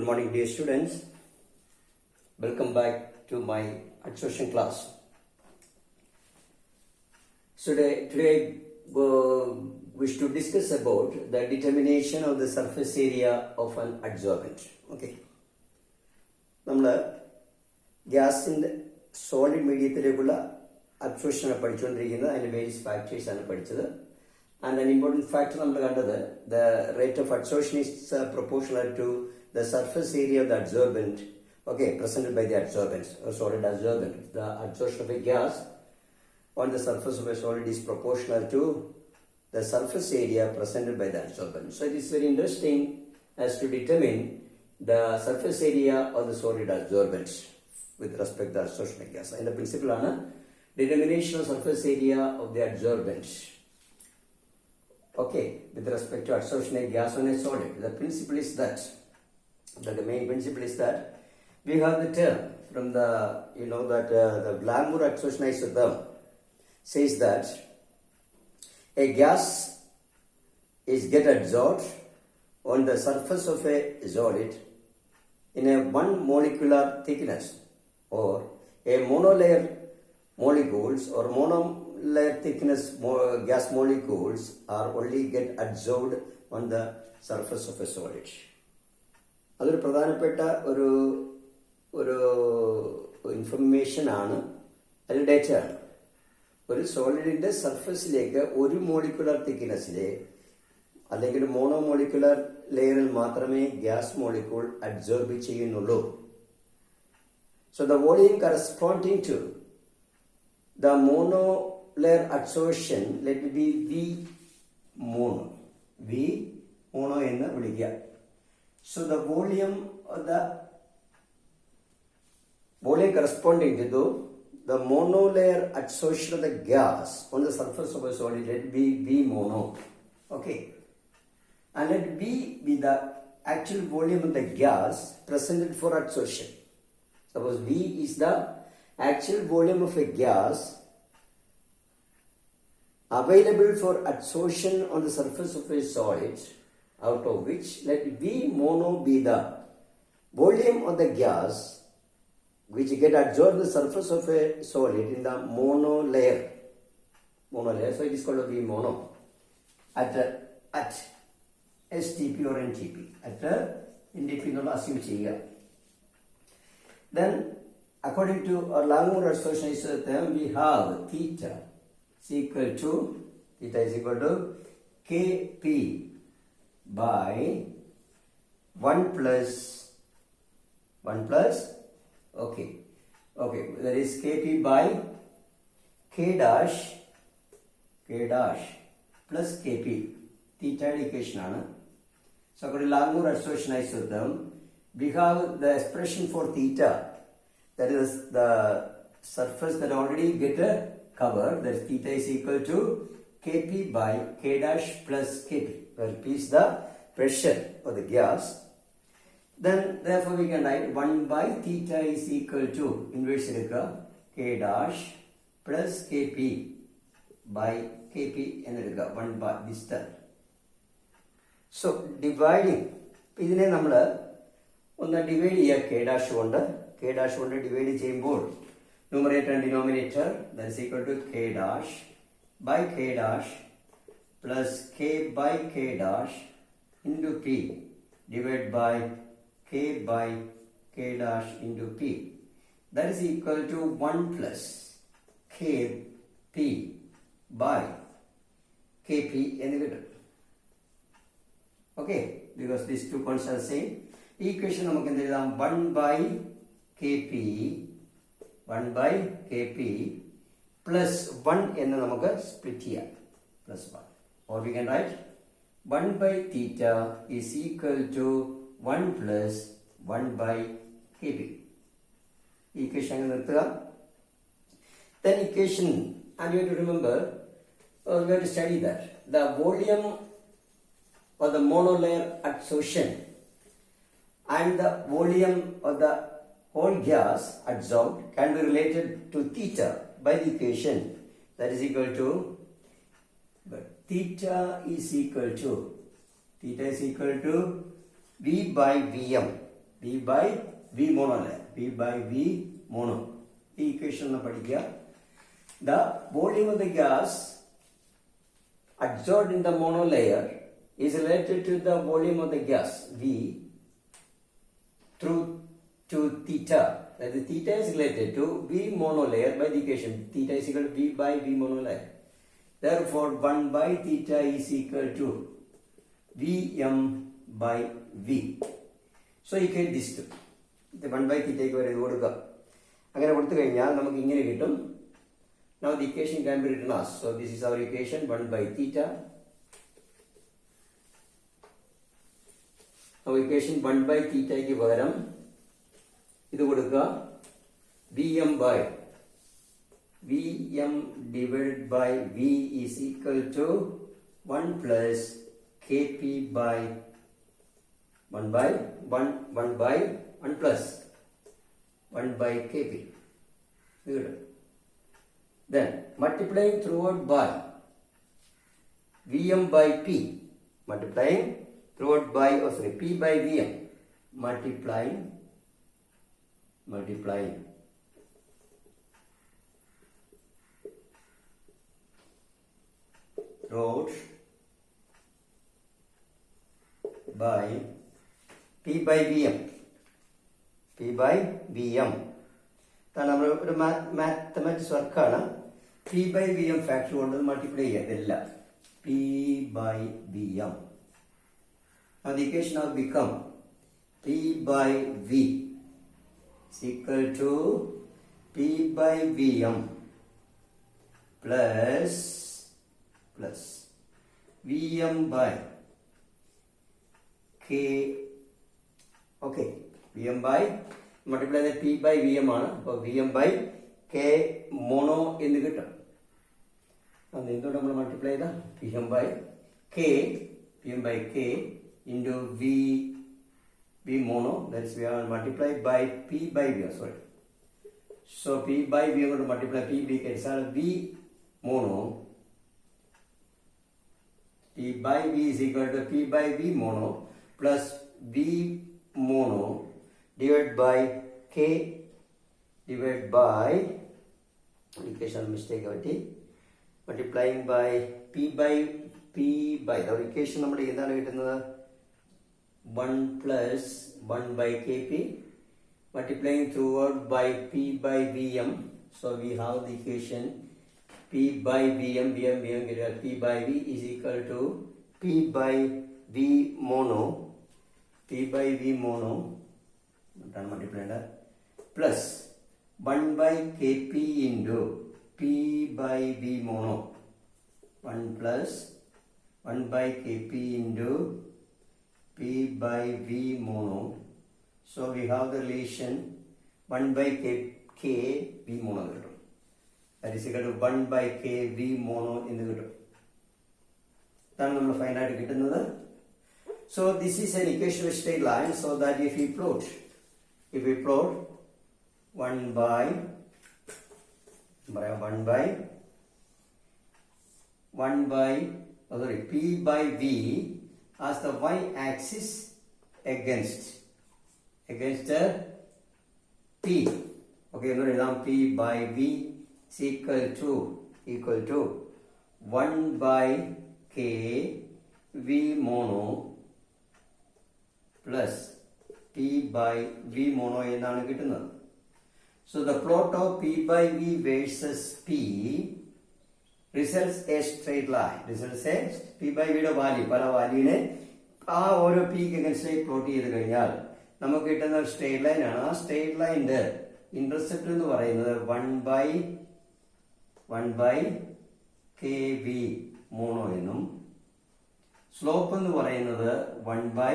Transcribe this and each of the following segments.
Good morning, dear students. Welcome back to my adsorption class. Today we should discuss about the determination of the surface area of an adsorbent. Okay. നമ്മൾ ഗ്യാസിൻ്റെ solid മീഡിയത്തിലേക്കുള്ള അബ്സോർപ്ഷനാണ് പഠിച്ചുകൊണ്ടിരിക്കുന്നത്. അതിൻ്റെ various ഫാക്ടേഴ്സാണ് പഠിച്ചത്. And an important factor നമ്മൾ കണ്ടത് the rate of adsorption is proportional to the surface area of the adsorbent, okay, presented by the adsorbent, a solid adsorbent. The adsorption of a gas on the surface of a solid is proportional to the surface area presented by the adsorbent. So it is very interesting as to determine the surface area of the solid adsorbent with respect to the adsorption of gas. And the principle ആണ് determination of surface area of the adsorbent. Okay, with respect to adsorption of gas on a solid, the principle is that, the main principle is that we have the term from the, the Glamour adsorption isotherm says that a gas is get adsorbed on the surface of a solid in a one molecular thickness, or a monolayer molecules or monolayer thickness gas molecules are only get adsorbed on the surface of a solid. അതൊരു പ്രധാനപ്പെട്ട ഒരു information ആണ്, ഒരു data ആണ്. ഒരു സോളിഡിന്റെ സർഫസിലേക്ക് ഒരു molecular തിക്നെസ്സിലെ അല്ലെങ്കിൽ monomolecular ലെയറിൽ മാത്രമേ ഗ്യാസ് മോളിക്യൂൾ അബ്സോർബ് ചെയ്യുന്നുള്ളൂ. So the volume corresponding to the monolayer adsorption, let it be V mono എന്ന് വിളിക്കുക. So the volume corresponding to the monolayer adsorption of the gas on the surface of a solid, let it be V mono. Okay, and let V be the actual volume of the gas presented for adsorption. Suppose V is the actual volume of a gas available for adsorption on the surface of a solid, out of which let V mono be the volume of the gas which get adsorbed on the surface of a solid in the monolayer. So it is called V mono at STP or NTP. At NTP എന്നുള്ള assume ചെയ്യുക. Then according to our Glamour adsorption isotherm, we have theta is equal to Kp by 1 plus, okay, that is Kp by K dash plus Kp. Theta equation ആണ്. So according to Glamour adsorption isotherm, we have the expression for theta, that is the surface that already get covered, that theta is equal to Kp by K dash plus Kp, where P is the pressure of the gas. Then therefore we can write 1 by theta is equal to inverse K dash plus Kp by Kp and 1 by this term. So dividing, ഇതിനെ നമ്മൾ ഒന്ന് divide ചെയ്യുക K dash കൊണ്ട് divide ചെയ്യുമ്പോൾ numerator and denominator that is equal to K dash by K dash plus K by K dash into P divided by K by K dash into P, that is equal to 1 plus Kp by Kp എന്ന് കിട്ടും. Okay, because these two constants are same. ഈ equation നമുക്ക് എന്ത് എഴുതാം? 1 by Kp plus 1 എന്ന് നമുക്ക് split ചെയ്യാം, plus 1, or we can write 1 by theta is equal to 1 plus 1 by Kp. Equation അങ്ങനെ നിർത്തുക. Then equation, and you have to remember, we have to study that the volume of the monolayer adsorption and the volume of the whole gas adsorbed can be related to theta by the equation that is equal to, but theta is equal to V by Vm. V by V mono അല്ലേ, V by V mono. ഈ equation ഒന്ന് പഠിക്കുക. The volume of the gas adsorbed in the monolayer is related to the volume of the gas V through to theta. That is, theta is related to V monolayer by the equation theta is equal to V by V monolayer. Therefore, 1 by theta is equal to Vm by V. So, you get this two. The 1 by theta is equal to അങ്ങനെ കൊടുത്തു കഴിഞ്ഞാൽ നമുക്ക് ഇങ്ങനെ കിട്ടും. Now the equation can be written as, so this is our equation 1 by theta. Now equation 1 by theta ക്ക് പകരം ഇത് കൊടുക്കുക, Vm by Vm divided by V is equal to 1 plus Kp by 1 by 1 plus 1 by Kp. Good. Then multiplying throughout by Vm by P, multiplying throughout by P by Vm, multiplying throughout by P by Vm. P by Vm. കാരണം നമ്മൾ ഒരു mathematics വർക്കാണ്. P by Vm factor കൊണ്ട് multiply ചെയ്യത്തില്ല. P by Vm. Now the equation now become P by V is equal to P by Vm plus Vm by K. Okay, Vm by multiply the P by Vm ആണ്. അപ്പോൾ Vm by K mono എന്ന് കിട്ടും. എന്തുകൊണ്ട് നമ്മൾ multiply ചെയ്ത Vm by K into V mono, that is we are multiplied by P by Vm. Sorry. So P by Vm going to multiply P by K. So V mono, P by V is equal to P by V mono plus V mono divided by K divided by equation mistake multiplying by P by the equation നമ്മുടെ എന്താണ് കിട്ടുന്നത് 1 plus 1 by Kp multiplying throughout by P by Vm. So we have the equation P by Vm P by V is equal to P by V mono multiplied plus 1 by Kp into P by V mono, 1 plus 1 by Kp into P by V mono. So we have the relation 1 by K V mono. That is equal to 1 by K V mono in the middle. Then we will find out. So this is an equation of straight line. So that if we plot 1 by P by V as the y-axis against P. Okay, now P by V is equal to 1 by K V mono plus P by V mono എന്നാണ് കിട്ടുന്നത്. So the plot of P by V versus P results a straight line. P by V യുടെ value പല വാല്യൂവിനെ ആ ഓരോ peak against plot ചെയ്ത് കഴിഞ്ഞാൽ നമുക്ക് കിട്ടുന്ന ഒരു സ്ട്രെയിറ്റ് ലൈൻ ആണ്. ആ സ്ട്രെയിറ്റ് ലൈനിന്റെ ഇന്റർസെപ്റ്റ് എന്ന് പറയുന്നത് 1 by Kv മോണോ എന്നും സ്ലോപ്പ് എന്ന് പറയുന്നത് 1 by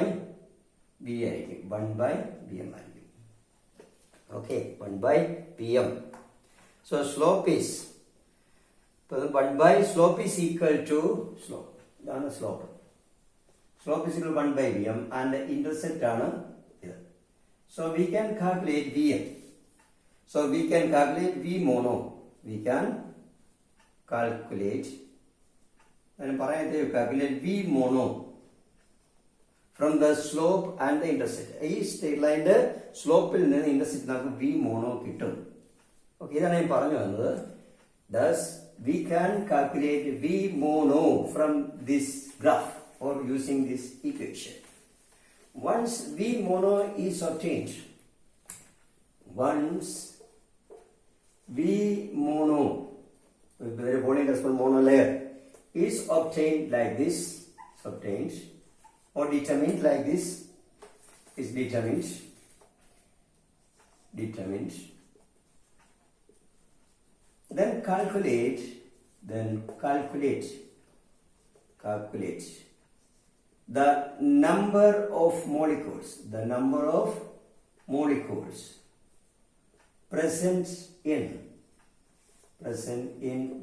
V ആയിരിക്കും. 1 by Vm ആയിരിക്കും. Okay, 1 by Vm. So slope is 1 by slope is equal to slope. ഇതാണ് slope. Slope is equal to 1 by Vm and the intercept ആണ് ഇത്. So we can calculate Vm. So we can calculate V mono. We can calculate V mono from the slope and the intercept. ഈ straight ലൈനിന്റെ സ്ലോപ്പിൽ നിന്ന് intercept നമുക്ക് V mono കിട്ടും. Okay, ഇതാണ് ഞാൻ പറഞ്ഞു വന്നത്. Thus, we can calculate V mono from this graph or using this equation. Once V mono is obtained, once V mono, the volume corresponding mono layer is obtained like this, is obtained or determined like this, is determined, then calculate the number of molecules present in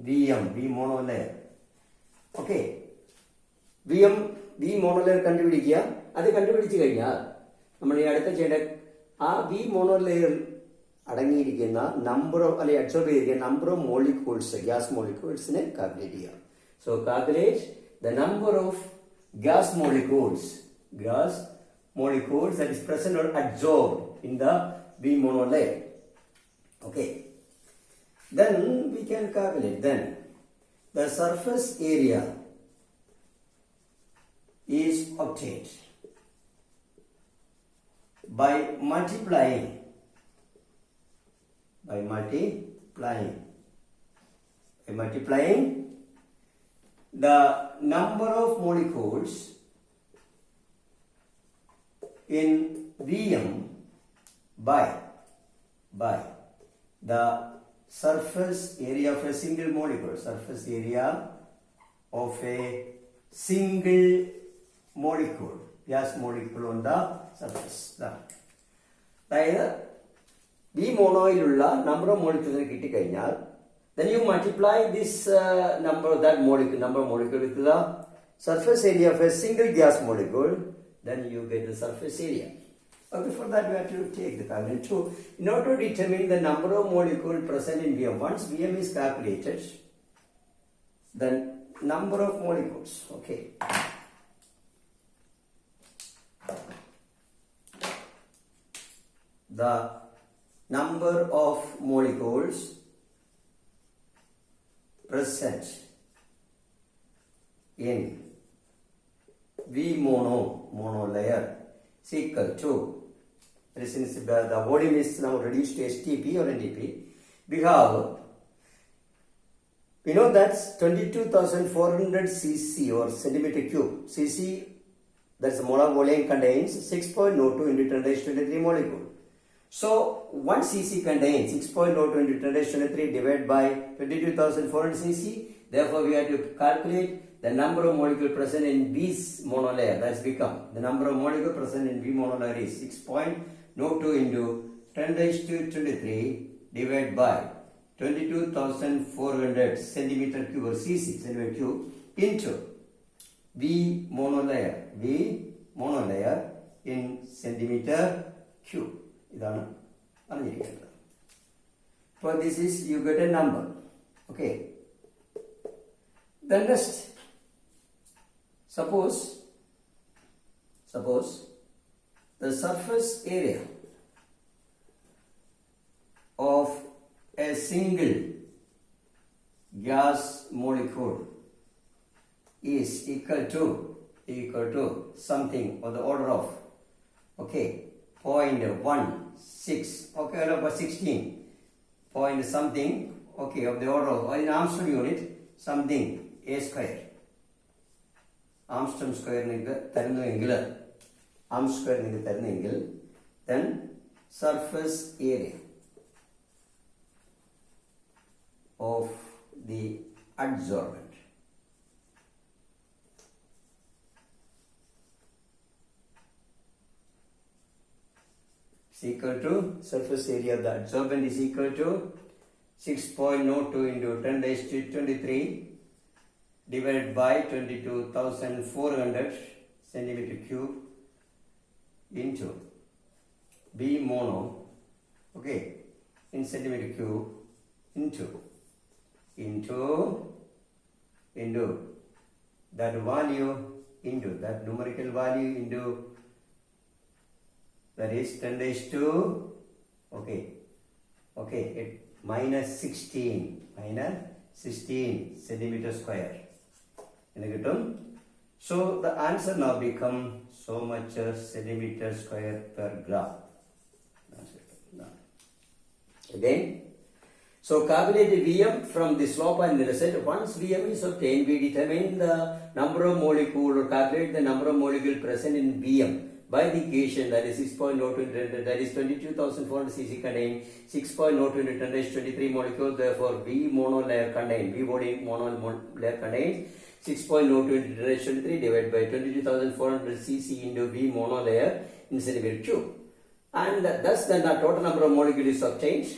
VM, V monolayer. Okay, V monolayer കണ്ടുപിടിക്കുക. അത് കണ്ടുപിടിച്ചു കഴിഞ്ഞാൽ നമ്മൾ ഈ അടുത്ത ചെയ്യേണ്ട ആ V monolayer അടങ്ങിയിരിക്കുന്ന നമ്പർ ഓഫ് അല്ലെങ്കിൽ അബ്സോർബ് ചെയ്തിരിക്കുന്ന നമ്പർ ഓഫ് മോളിക്യൂൾസ്, ഗ്യാസ് മോളിക്യൂൾസിനെ കാൽക്കുലേറ്റ് ചെയ്യാം. So calculate the number of gas molecules that is present or absorbed in the V monolayer. Okay, then we can calculate then the surface area is obtained by multiplying the number of molecules in VM by the surface area of a single molecule, gas molecule on the surface. അതായത് V monoയിലുള്ള number of molecules കിട്ടിക്കഴിഞ്ഞാൽ then you multiply this number of molecule with the surface area of a single gas molecule, then you get the surface area. But before that, we have to take the calculation. So, in order to determine the number of molecules present in VM, once VM is calculated, then number of molecules. Okay. The number of molecules present in V monolayer is equal to, since the volume is now reduced to STP or NDP, we know that 22,400 cc or centimeter cube. Cc, that's the molar volume, contains 6.02 into 10⁻³ molecule. So 1 cc contains 6.02 into 10⁻³ divided by 22,400 cc. Therefore, we have to calculate the number of molecules present in V's monolayer. That's become the number of molecules present in V monolayer is 6.02 into 10⁻³ divided by 22,400 centimeter cube or cc centimeter cube into V monolayer in centimeter cube. ഇതാണ് അറിഞ്ഞിരിക്കുന്നത്. For this is you get a number. Okay. Then next, suppose the surface area of a single gas molecule is equal to something of the order of 0.16, okay, or 16 point something, okay, of the order of, in Armstrong unit, something a square. Armstrong square then surface area of the adsorbent is equal to, surface area of the adsorbent is equal to 6.02 into 10⁻³ divided by 22,400 centimeter cube into B mono, okay, in centimeter cube into that value into that numerical value into, that is 10 raised to, minus 16 centimeter square. So the answer now become so much centimeter square per gram. Again, so calculate the Vm from the slope and the result. Once Vm is obtained, we determine the number of molecule or calculate the number of molecule present in Vm by the equation, that is 6.02, that is 22,400 cc contain 6.02 into 10 raised to 23 molecules. Therefore, V monolayer contain, V body monolayer contains 6.02 into 10 raised to 23 divided by 22,400 cc into V monolayer in centimeter cube. And thus then the total number of molecules is obtained.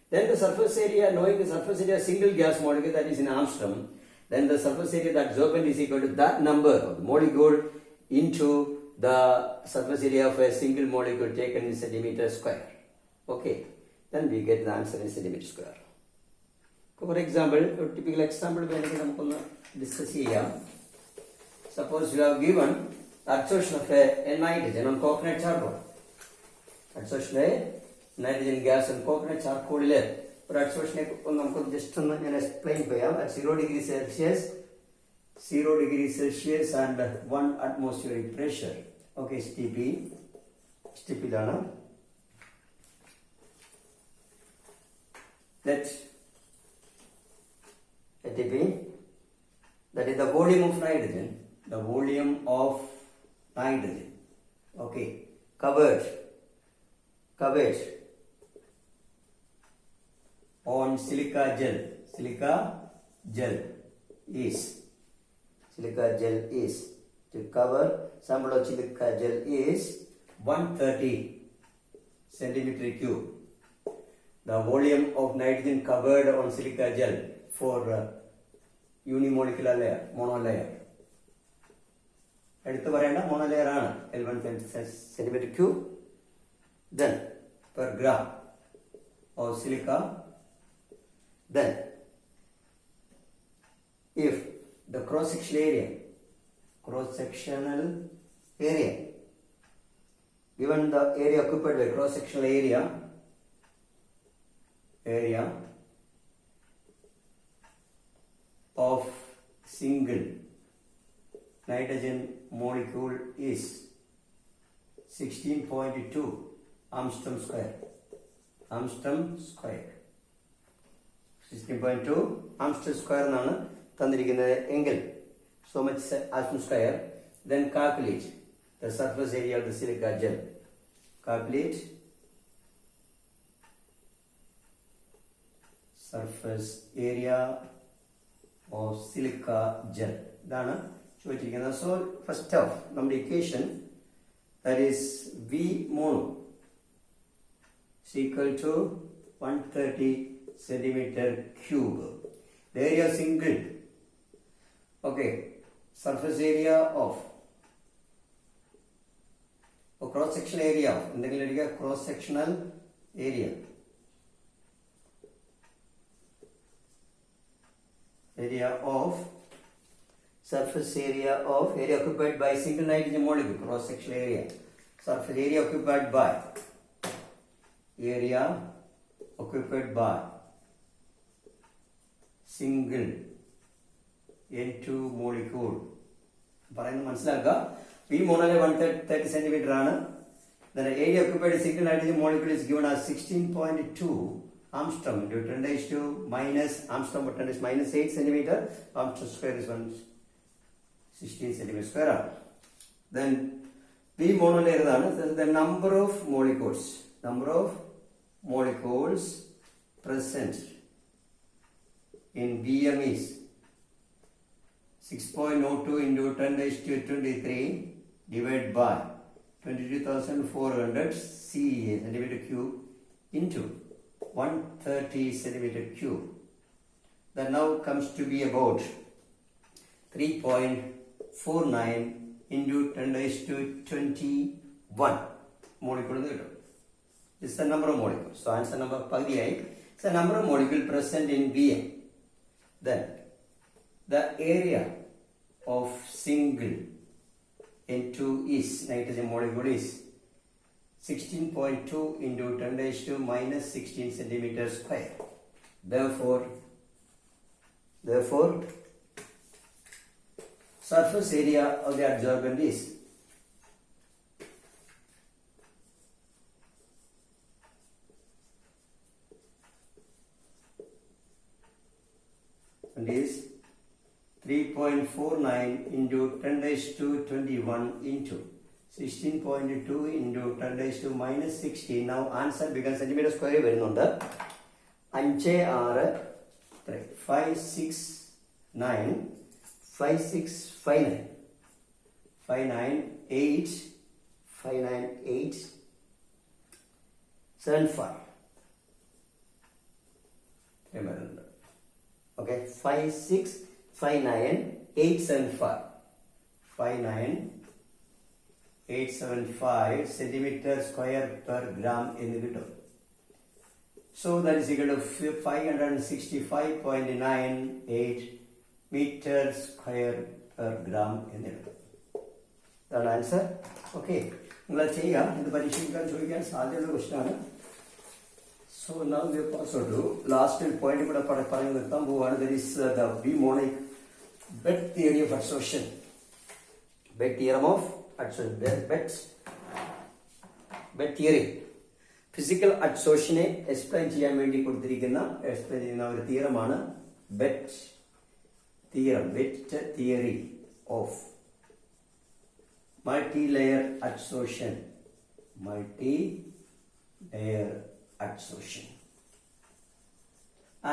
Then the surface area, knowing the surface area single gas molecule, that is in Armstrong, then the surface area that absorbent is equal to that number of molecule into the surface area of a single molecule taken in centimeter square. Okay, then we get the answer in centimeter square. For example, a typical example we will discuss here. Suppose you have given absorption of a nitrogen on coconut charcoal. Absorption of nitrogen gas on coconut charcoal. But absorption just explain at 0 degrees Celsius and 1 atmospheric pressure. Okay, Stp dana. Let ATP, that is the volume of nitrogen. The volume of nitrogen. Okay, covered on silica gel. Silica gel is to cover sample of silica gel is 130 centimeter cube. The volume of nitrogen covered on silica gel for unimolecular layer, monolayer. എടുത്തു പറയേണ്ട monolayer ആണ് L1 centimeter cube. Then per gram of silica. Then if the cross-sectional area, given the area occupied by cross-sectional area of single nitrogen molecule is 16.2 Armstrong square. 16.2 Armstrong square എന്നാണ് തന്നിരിക്കുന്നത് എങ്കിൽ, so much Armstrong square. Then calculate the surface area of the silica gel. Calculate surface area of silica gel. ഇതാണ് ചോദിച്ചിരിക്കുന്നത്. So first off, നമ്മുടെ equation, that is V mono is equal to 130 centimeter cube. The area single. Okay, surface area of cross-sectional area of cross-sectional area of surface area of area occupied by single nitrogen molecule, cross-sectional area, surface area occupied by single N2 molecule. പറയുന്നത് മനസ്സിലാക്കുക. V monolayer 130 centimeter ആണ്. Then area occupied by single nitrogen molecule is given as 16.2 Armstrong into 10 raised to minus Armstrong, but 10 is minus 8 centimeter. Armstrong square is 16 centimeter square. Then V monolayer ആണ്. The number of molecules present in Vm is 6.02 into 10 raised to 23 divided by 22,400 centimeter cube into 130 centimeter cube. That now comes to be about 3.49 into 10 raised to 21 molecule. This is the number of molecules. So answer number pagiyai. It's the number of molecules present in Vm. Then the area of single N2 is, nitrogen molecule is 16.2 into 10 raised to minus 16 centimeters square. Therefore, surface area of the adsorbent is and is 3.49 into 10 raised to 21 into 16.2 into 10 raised to minus 16. Now answer becomes centimeter square വരുന്നുണ്ട് 5 6 5 6 9 5 6 5 9 5 9 8 5 9 8 7 5 remember. Okay, 5 6 5 9 8 7 5 5 9 875 centimeter square per gram in the liter. So that is equal to 565.98 meter square per gram in the liter. That answer. Okay. Let's see. So now we have also do last point that is the B-monic bed theory of adsorption. Bed theorem of adsorption. Bed theory. Physical adsorption explain ചെയ്യാൻ വേണ്ടി കൊടുത്തിരിക്കുന്ന explain ചെയ്യുന്ന ഒരു തിയറമാണ് bed theorem. Bed theory of multi-layer adsorption. Multi-layer adsorption.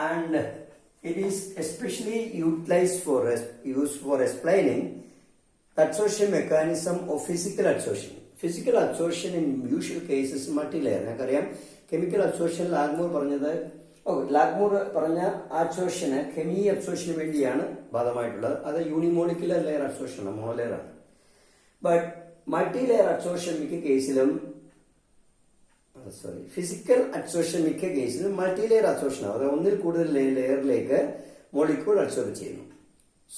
And it is especially utilized used for explaining the adsorption mechanism of physical adsorption. Physical adsorption in usual cases multi-layer. നമുക്കറിയാം chemical adsorption ലാഗ്മൂർ പറഞ്ഞ adsorption കെമി അബ്സോർഷന് വേണ്ടിയാണ് ബാധകമായിട്ടുള്ളത്. അത് unimolecular layer absorption ആണ്, monolayer ആണ്. But multi-layer absorption മിക്ക കേസിലും physical absorption മിക്ക കേസിലും മൾട്ടി-ലെയർ അബ്സോർഷൻ ആണ്. അത് ഒന്നിൽ കൂടുതൽ ലെയറിലേക്ക് മോളിക്യൂൾ അബ്സോർബ് ചെയ്യുന്നു.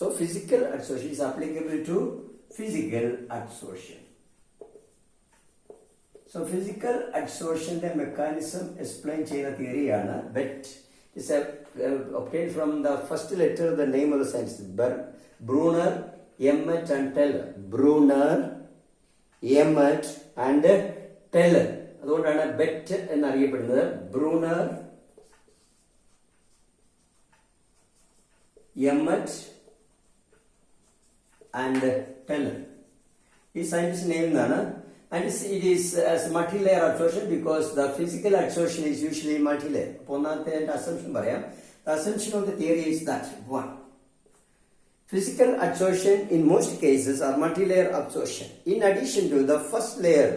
So physical absorption is applicable to physical absorption. So physical adsorption mechanism explain ചെയ്യുന്ന തിയറിയാണ് BET. It's obtained from the first letter of the name of the scientist, Brunner, Emmett and Teller. Brunner, Emmett and Teller. അതുകൊണ്ടാണ് BET എന്നറിയപ്പെടുന്നത്. Brunner, Emmett and Teller. ഈ scientist name എന്നാണ്. And it is as multi-layer adsorption because the physical adsorption is usually multi-layer. ഒന്നാമത്തെ assumption പറയാം. The assumption of the theory is that 1. Physical adsorption in most cases are multi-layer absorption. In addition to the first layer,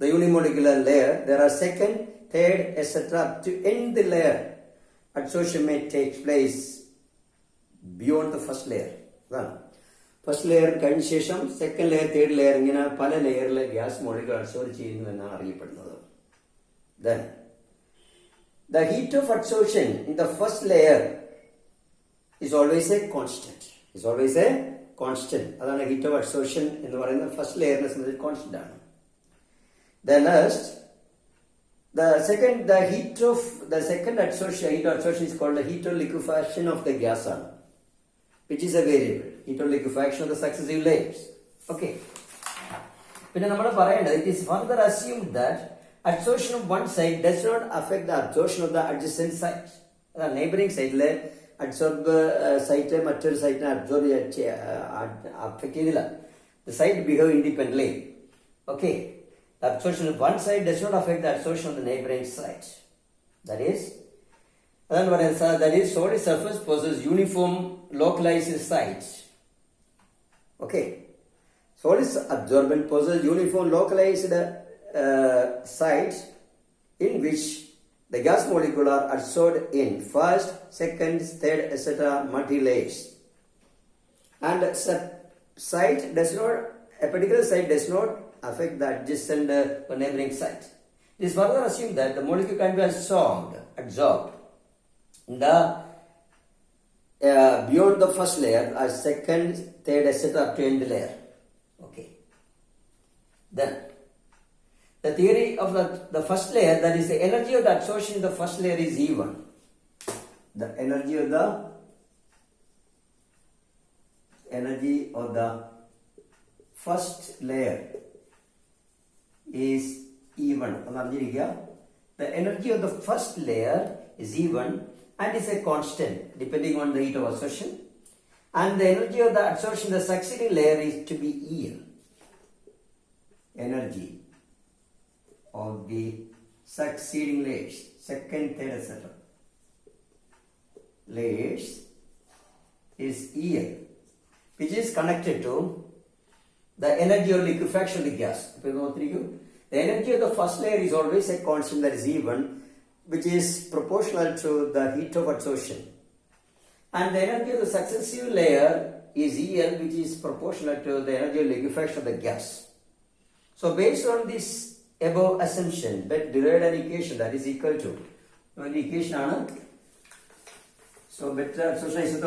the unimolecular layer, there are second, third, etc. to end the layer. Adsorption may take place beyond the first layer. First layer കഴിഞ്ഞ ശേഷം second layer, third layer, ഇങ്ങനെ പല ലെയറിലെ gas molecule absorb ചെയ്യുന്നു എന്നാണ് അറിയപ്പെടുന്നത്. Then the heat of adsorption in the first layer is always a constant. അതാണ് heat of absorption എന്ന് പറയുന്നത്. ഫസ്റ്റ് ലെയറിനെ സംബന്ധിച്ച് കോൺസ്റ്റന്റ് ആണ്. Then next, the heat of adsorption is called the heat of liquefaction of the gas, which is a variable. Heat of liquefaction of the successive layers. Okay. പിന്നെ നമ്മൾ പറയേണ്ടത്, it is further assumed that adsorption of one site does not affect the absorption of the adjacent site. അതാണ് neighbouring സൈറ്റിലെ absorb site മറ്റൊരു സൈറ്റിനെ affect ചെയ്തില്ല. The site behave independently. Okay. The absorption of one site does not affect the absorption of the neighboring site. That is, solid surface possesses uniform localized sites. Okay. Solid absorbent possesses uniform localized sites in which the gas molecules are adsorbed in first, second, third, etc. multi-layers. And a particular site does not affect the adjacent or neighboring site. It is further assumed that the molecule can be absorbed in the beyond the first layer, second, third, etc. up to end layer. Okay. Then the theory of the first layer, that is the energy of the adsorption in the first layer is E1. The energy of the first layer is E1. The energy of the first layer is E1 and is a constant depending on the heat of adsorption. And the energy of the adsorption in the succeeding layer is to be EL. Energy of the succeeding layers, second, third, etc. layers is EL, which is connected to the energy of liquefaction of the gas. The energy of the first layer is always a constant, that is E1, which is proportional to the heat of adsorption. And the energy of the successive layer is EL, which is proportional to the energy of liquefaction of the gas. So based on this above assumption, but derived an equation that is equal to equation. So better adsorption is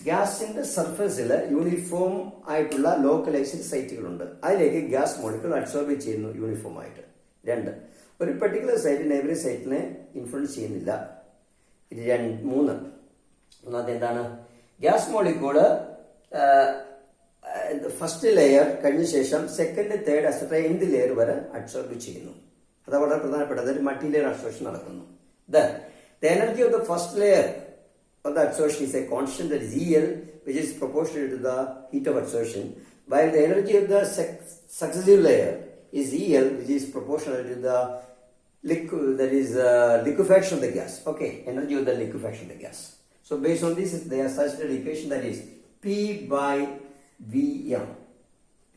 gas in the surface uniform localized site. I gas molecule adsorb uniform. A particular site in every site influence gas molecule the first layer, second, third, etc. in the layer adsorb. That is material adsorption. Then the energy of the first layer of the adsorption is a constant, that is EL, which is proportional to the heat of adsorption, while the energy of the successive layer is EL, which is proportional to the liquefaction of the gas. Okay, energy of the liquefaction of the gas. So based on this, they are such an equation, that is P by Vm,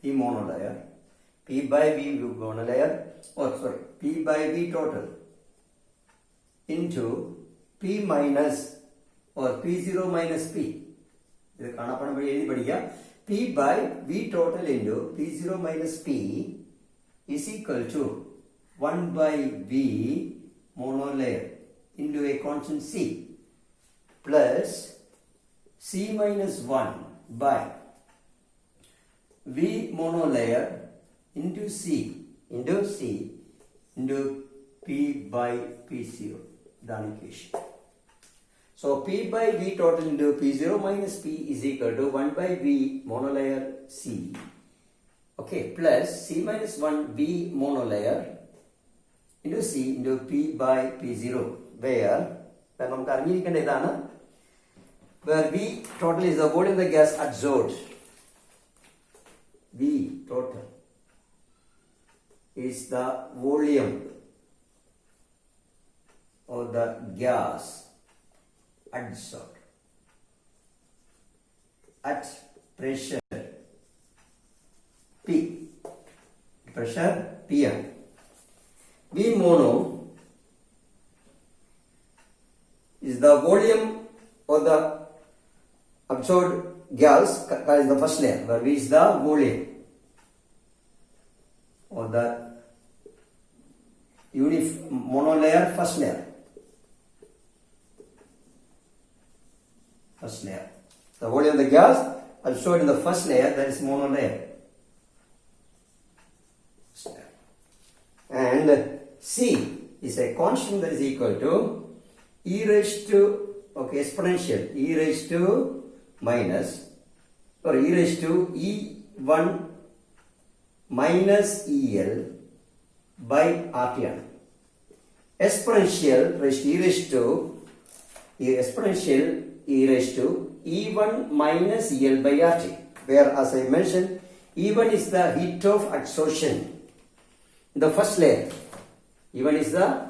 P monolayer, P by V monolayer, P by V total into P minus or P0 minus P. P by V total into P0 minus P is equal to 1 by V monolayer into a constant C plus C minus 1 by V monolayer into C into P by P0. The equation. So P by V total into P0 minus P is equal to 1 by V monolayer C, okay, plus C minus 1 V monolayer into C into P by P0, where V total is the volume of the gas adsorbed. V total is the volume of the gas adsorbed at pressure P, pressure Pm. V mono is the volume of the absorbed gas, that is the first layer, where V is the volume of the monolayer first layer. First layer. The volume of the gas absorbed in the first layer, that is monolayer. And C is a constant, that is equal to e raised to, exponential, e raised to minus, or e raised to E1 minus EL by RT. Exponential e raised to E1 minus EL by RT, where, as I mentioned, E1 is the heat of adsorption in the first layer. E1 is the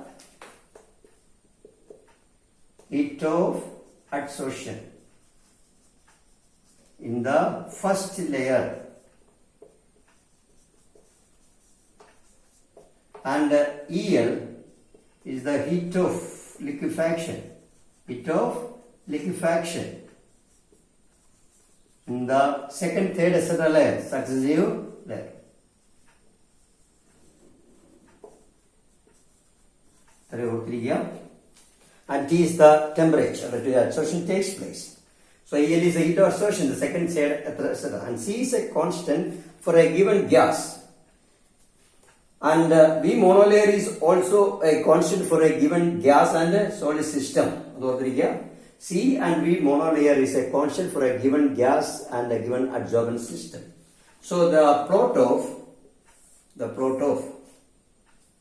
heat of adsorption in the first layer, and EL is the heat of liquefaction in the second, third, etc. layer, successive layer. And T is the temperature at which adsorption takes place. So EL is the heat of absorption, the second side, and C is a constant for a given gas. And V monolayer is also a constant for a given gas and a solid system. C and V monolayer is a constant for a given gas and a given adsorbent system. So the plot of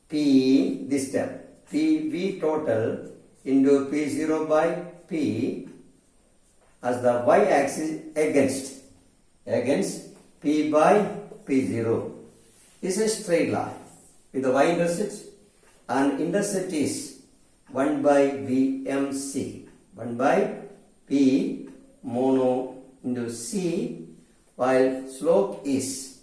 P, this term, PV total into P0 by P as the y-axis against P by P0 is a straight line with the y-intercept, and intercept is 1 by VMC, 1 by P mono into C, while slope is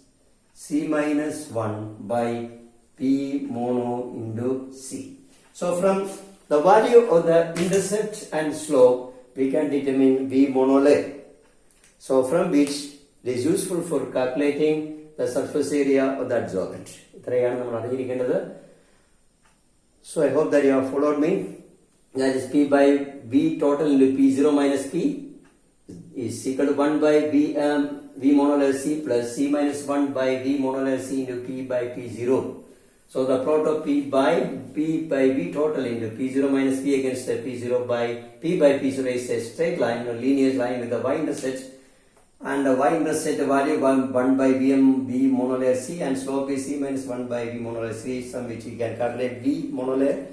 C minus 1 by P mono into C. So from the value of the intercept and slope, we can determine V monolayer. So from which it is useful for calculating the surface area of the adsorbent. So I hope that you have followed me. That is P by V total into P0 minus P is equal to 1 by V monolayer C plus C minus 1 by V monolayer C into P by P0. So the plot of P by V total into P0 minus P against the P0 by P by P0 is a straight line, a linear line with the y-intercept, and the y-intercept value 1 by V monolayer C, and slope is C minus 1 by V monolayer C, from which we can calculate V monolayer.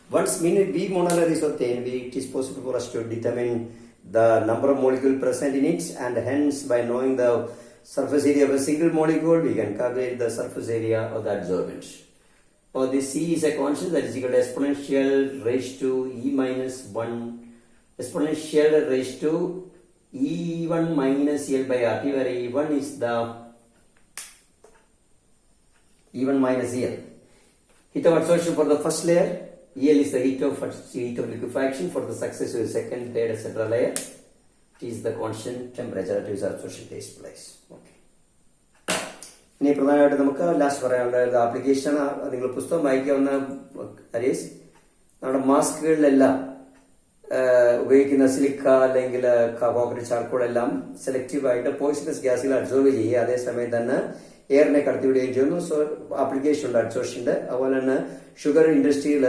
Once V monolayer is obtained, it is possible for us to determine the number of molecules present in it, and hence by knowing the surface area of a single molecule, we can calculate the surface area of the adsorbent. Or this C is a constant, that is equal to exponential raised to E minus 1, exponential raised to E1 minus L by RT, where E1 is the E1 minus EL. Heat of absorption for the first layer, EL is the heat of liquefaction for the successive second, third, etc. layer. It is the constant temperature at which absorption takes place. Okay. ഇനി പ്രധാനമായിട്ട് നമുക്ക് last പറയാനുള്ള application, നിങ്ങൾ പുസ്തകം വായിക്കാവുന്ന Ares, നമ്മുടെ മാസ്കുകളിലെല്ലാം ഉപയോഗിക്കുന്ന silica അല്ലെങ്കിൽ coconut charcoal എല്ലാം സെലക്റ്റീവായിട്ട് പോയിസണസ് ഗ്യാസുകൾ അബ്സോർവ് ചെയ്യുക, അതേസമയം തന്നെ എയറിനെ കടത്തിവിടുകയും ചെയ്യുന്നു. സോ ആപ്ലിക്കേഷൻ ഉണ്ട് അബ്സോർഷൻ്റെ. അതുപോലെ തന്നെ ഷുഗർ ഇൻഡസ്ട്രിയിൽ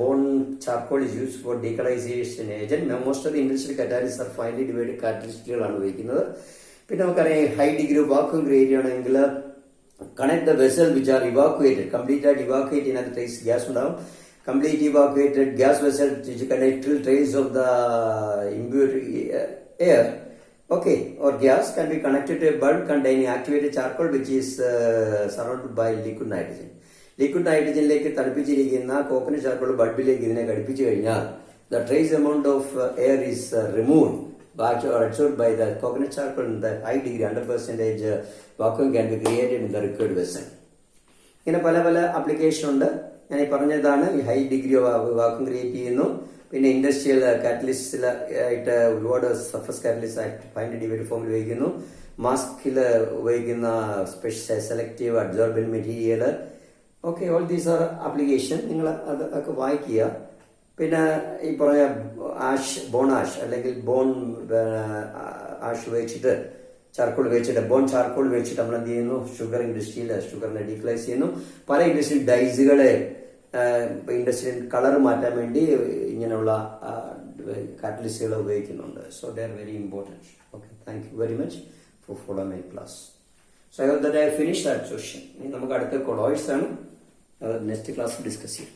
bone charcoal is use for decolourisation agent. Most of the industrial catalyst are finally divide കാറ്റലിസ്റ്റുകളാണ് ഉപയോഗിക്കുന്നത്. പിന്നെ നമുക്കറിയാം high degree of vacuum create ചെയ്യണമെങ്കിൽ connect the vessel which are evacuated, complete ആയിട്ട് ഇവാക്യുവേറ്റ് ചെയ്യുന്ന ട്രേസ് ഗ്യാസ് ഉണ്ടാവും. Complete evacuated gas vessel which connect to trace of the impure air, okay, or gas can be connected to a bulb containing activated charcoal which is surrounded by liquid nitrogen. Liquid nitrogenലേക്ക് തണുപ്പിച്ചിരിക്കുന്ന coconut charcoal ബൾബിലേക്ക് ഇതിനെ ഘടിപ്പിച്ചു കഴിഞ്ഞാൽ the trace amount of air is removed or absorbed by the coconut charcoal in the high degree 100% vacuum can be created in the required vessel. ഇങ്ങനെ പല പല application ഉണ്ട്. ഞാൻ ഈ പറഞ്ഞതാണ് ഈ ഹൈ ഡിഗ്രി വാക്യൂം ക്രിയേറ്റ് ചെയ്യുന്നു. പിന്നെ ഇൻഡസ്ട്രിയൽ കാറ്റലിസ്റ്റിലായിട്ട് ഒരുപാട് സർഫസ് കാറ്റലിസ്റ്റ് ആയിട്ട് ഫൈൻഡ് ഡിവൈഡ് ഫോമിൽ ഉപയോഗിക്കുന്നു. മാസ്കിൽ ഉപയോഗിക്കുന്ന special selective absorbent material, okay, all these are application. നിങ്ങൾ അതൊക്കെ വായിക്കുക. പിന്നെ ഈ പറഞ്ഞ ബോൺ ആഷ് അല്ലെങ്കിൽ ബോൺ ആഷ് ഉപയോഗിച്ചിട്ട് ചാർക്കോൾ വെച്ചിട്ട് ബോൺ ചാർക്കോൾ വെച്ചിട്ട് നമ്മൾ എന്ത് ചെയ്യുന്നു, ഷുഗർ ഇൻഡസ്ട്രിയിൽ ഷുഗറിനെ ഡീക്ലൈസ് ചെയ്യുന്നു. പല ഇൻഡസ്ട്രിയൽ ഡൈസുകളെ ഇൻഡസ്ട്രിയൽ കളർ മാറ്റാൻ വേണ്ടി ഇങ്ങനെയുള്ള കാറ്റലിസ്റ്റുകൾ ഉപയോഗിക്കുന്നുണ്ട്. So they are very important. Okay, thank you very much for follow my class. So I hope that I finish that session. ഇനി നമുക്ക് അടുത്ത കൊളോയിഡ്സ് ആണ് നെക്സ്റ്റ് ക്ലാസ് ഡിസ്കസ് ചെയ്യും.